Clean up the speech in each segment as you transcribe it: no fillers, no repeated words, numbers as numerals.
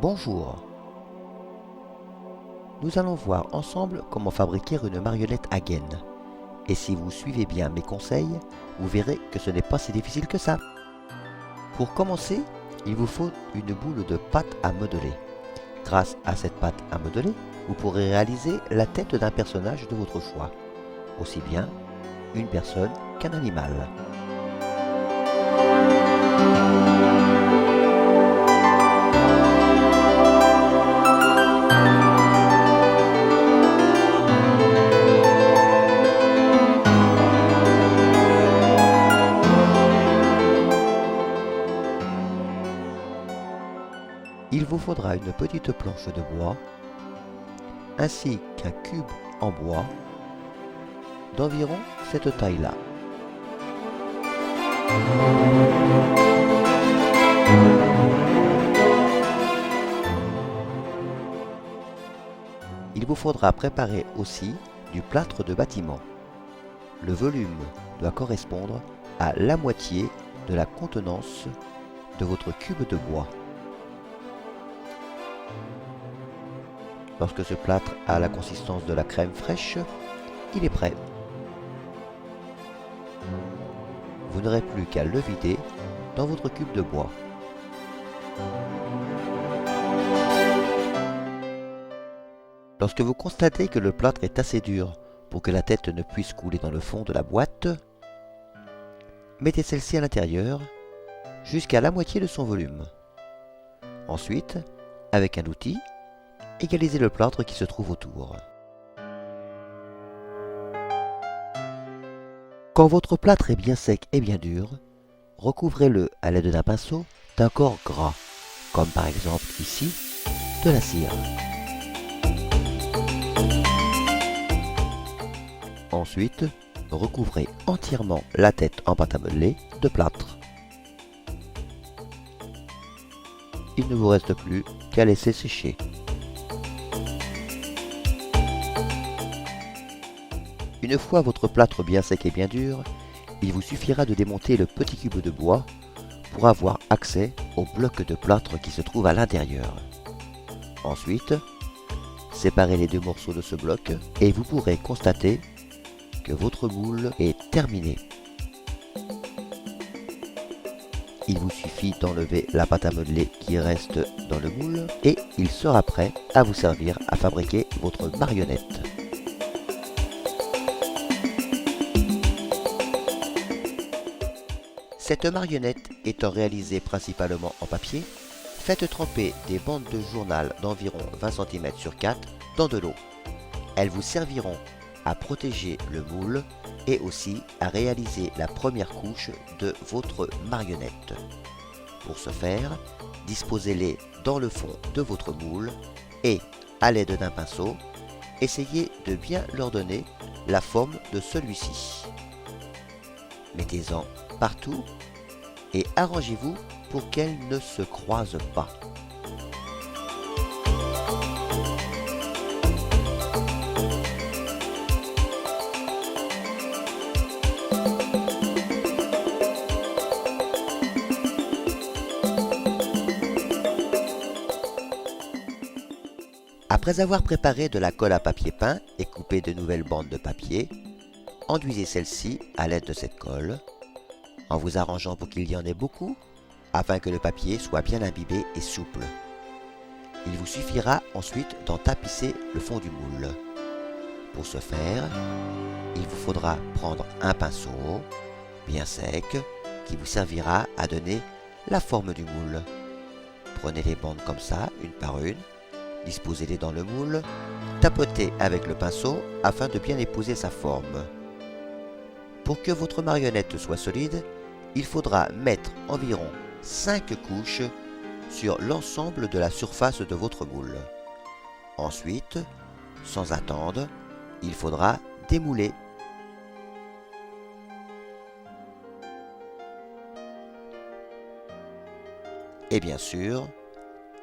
Bonjour, nous allons voir ensemble comment fabriquer une marionnette à gaine. Et si vous suivez bien mes conseils, vous verrez que ce n'est pas si difficile que ça. Pour commencer, il vous faut une boule de pâte à modeler. Grâce à cette pâte à modeler, vous pourrez réaliser la tête d'un personnage de votre choix, aussi bien une personne qu'un animal. Il vous faudra une petite planche de bois, ainsi qu'un cube en bois d'environ cette taille-là. Il vous faudra préparer aussi du plâtre de bâtiment. Le volume doit correspondre à la moitié de la contenance de votre cube de bois. Lorsque ce plâtre a la consistance de la crème fraîche, il est prêt. Vous n'aurez plus qu'à le vider dans votre cube de bois. Lorsque vous constatez que le plâtre est assez dur pour que la tête ne puisse couler dans le fond de la boîte, mettez celle-ci à l'intérieur jusqu'à la moitié de son volume. Ensuite, avec un outil, égalisez le plâtre qui se trouve autour. Quand votre plâtre est bien sec et bien dur, recouvrez-le à l'aide d'un pinceau d'un corps gras, comme par exemple ici, de la cire. Ensuite, recouvrez entièrement la tête en pâte à modeler de plâtre. Il ne vous reste plus qu'à laisser sécher. Une fois votre plâtre bien sec et bien dur, il vous suffira de démonter le petit cube de bois pour avoir accès au bloc de plâtre qui se trouve à l'intérieur. Ensuite, séparez les deux morceaux de ce bloc et vous pourrez constater que votre moule est terminé. Il vous suffit d'enlever la pâte à modeler qui reste dans le moule et il sera prêt à vous servir à fabriquer votre marionnette. Cette marionnette étant réalisée principalement en papier, faites tremper des bandes de journal d'environ 20 cm sur 4 dans de l'eau. Elles vous serviront à protéger le moule et aussi à réaliser la première couche de votre marionnette. Pour ce faire, disposez-les dans le fond de votre moule et, à l'aide d'un pinceau, essayez de bien leur donner la forme de celui-ci. Mettez-en partout et arrangez-vous pour qu'elles ne se croisent pas. Après avoir préparé de la colle à papier peint et coupé de nouvelles bandes de papier, enduisez celle-ci à l'aide de cette colle, en vous arrangeant pour qu'il y en ait beaucoup, afin que le papier soit bien imbibé et souple. Il vous suffira ensuite d'en tapisser le fond du moule. Pour ce faire, il vous faudra prendre un pinceau bien sec qui vous servira à donner la forme du moule. Prenez les bandes comme ça, une par une, disposez-les dans le moule, tapotez avec le pinceau afin de bien épouser sa forme. Pour que votre marionnette soit solide, il faudra mettre environ 5 couches sur l'ensemble de la surface de votre moule. Ensuite, sans attendre, il faudra démouler. Et bien sûr,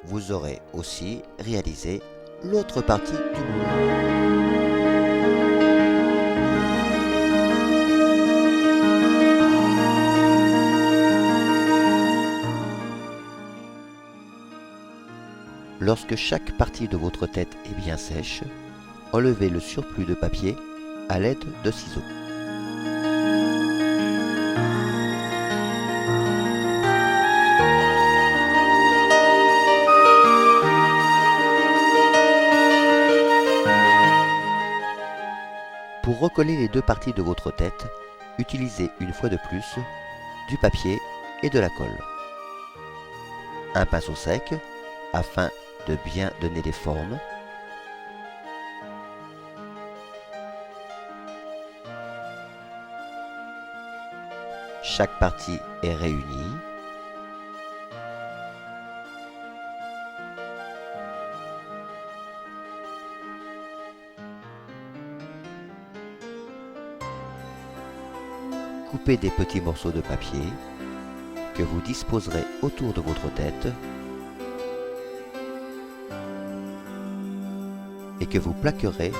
vous aurez aussi réalisé l'autre partie du moule. Lorsque chaque partie de votre tête est bien sèche, enlevez le surplus de papier à l'aide de ciseaux. Pour recoller les deux parties de votre tête, utilisez une fois de plus du papier et de la colle. Un pinceau sec afin de bien donner les formes. Chaque partie est réunie. Coupez des petits morceaux de papier que vous disposerez autour de votre tête et que vous plaquerez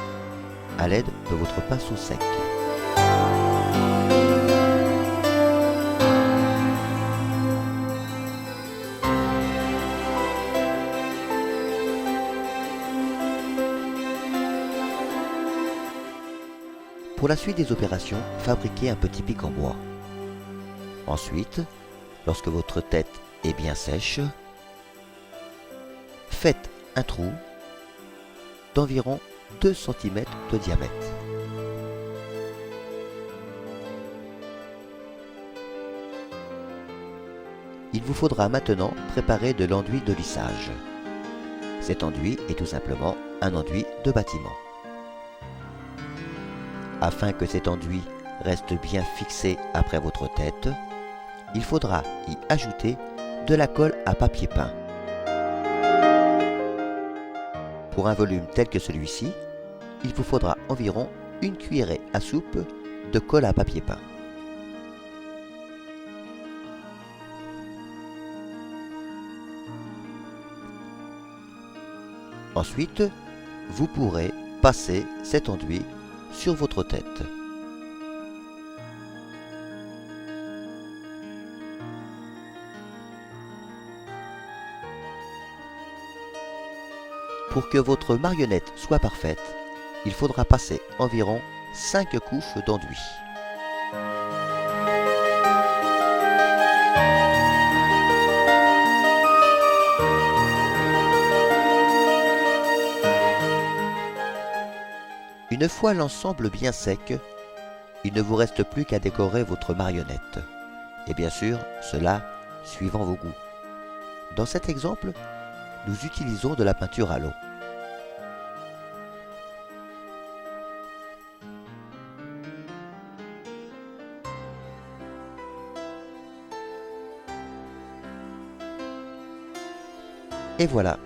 à l'aide de votre pinceau sec. Pour la suite des opérations, fabriquez un petit pic en bois. Ensuite, lorsque votre tête est bien sèche, faites un trou d'environ 2 cm de diamètre. Il vous faudra maintenant préparer de l'enduit de lissage. Cet enduit est tout simplement un enduit de bâtiment. Afin que cet enduit reste bien fixé après votre tête, il faudra y ajouter de la colle à papier peint. Pour un volume tel que celui-ci, il vous faudra environ une cuillerée à soupe de colle à papier peint. Ensuite, vous pourrez passer cet enduit sur votre tête. Pour que votre marionnette soit parfaite, il faudra passer environ 5 couches d'enduit. Une fois l'ensemble bien sec, il ne vous reste plus qu'à décorer votre marionnette. Et bien sûr, cela suivant vos goûts. Dans cet exemple, nous utilisons de la peinture à l'eau. Et voilà.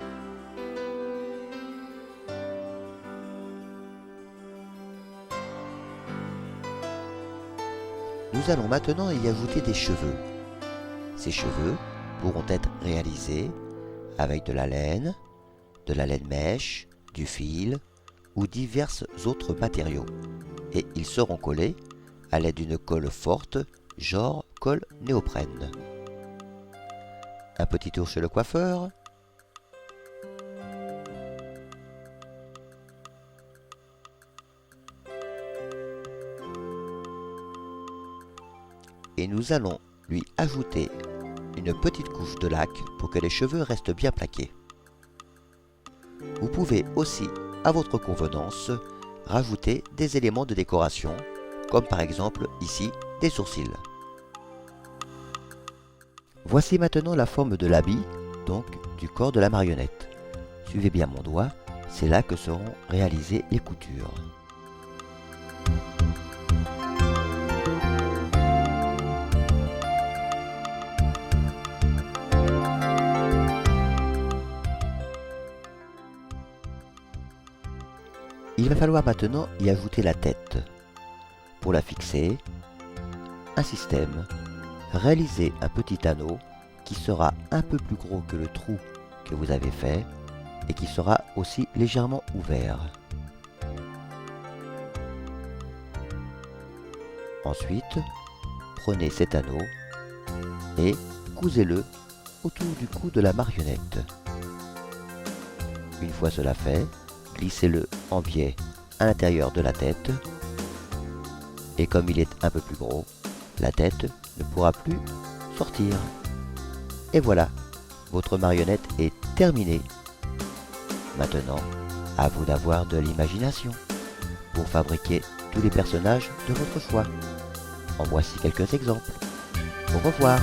Nous allons maintenant y ajouter des cheveux. Ces cheveux pourront être réalisés avec de la laine mèche, du fil ou divers autres matériaux. Et ils seront collés à l'aide d'une colle forte, genre colle néoprène. Un petit tour chez le coiffeur. Et nous allons lui ajouter une petite couche de laque pour que les cheveux restent bien plaqués. Vous pouvez aussi, à votre convenance, rajouter des éléments de décoration, comme par exemple ici des sourcils. Voici maintenant la forme de l'habit, donc du corps de la marionnette. Suivez bien mon doigt, c'est là que seront réalisées les coutures. Il va falloir maintenant y ajouter la tête. Pour la fixer, un système. Réalisez un petit anneau qui sera un peu plus gros que le trou que vous avez fait et qui sera aussi légèrement ouvert. Ensuite, prenez cet anneau et cousez-le autour du cou de la marionnette. Une fois cela fait, glissez-le en biais à l'intérieur de la tête. Et comme il est un peu plus gros, la tête ne pourra plus sortir. Et voilà, votre marionnette est terminée. Maintenant, à vous d'avoir de l'imagination pour fabriquer tous les personnages de votre choix. En voici quelques exemples. Au revoir.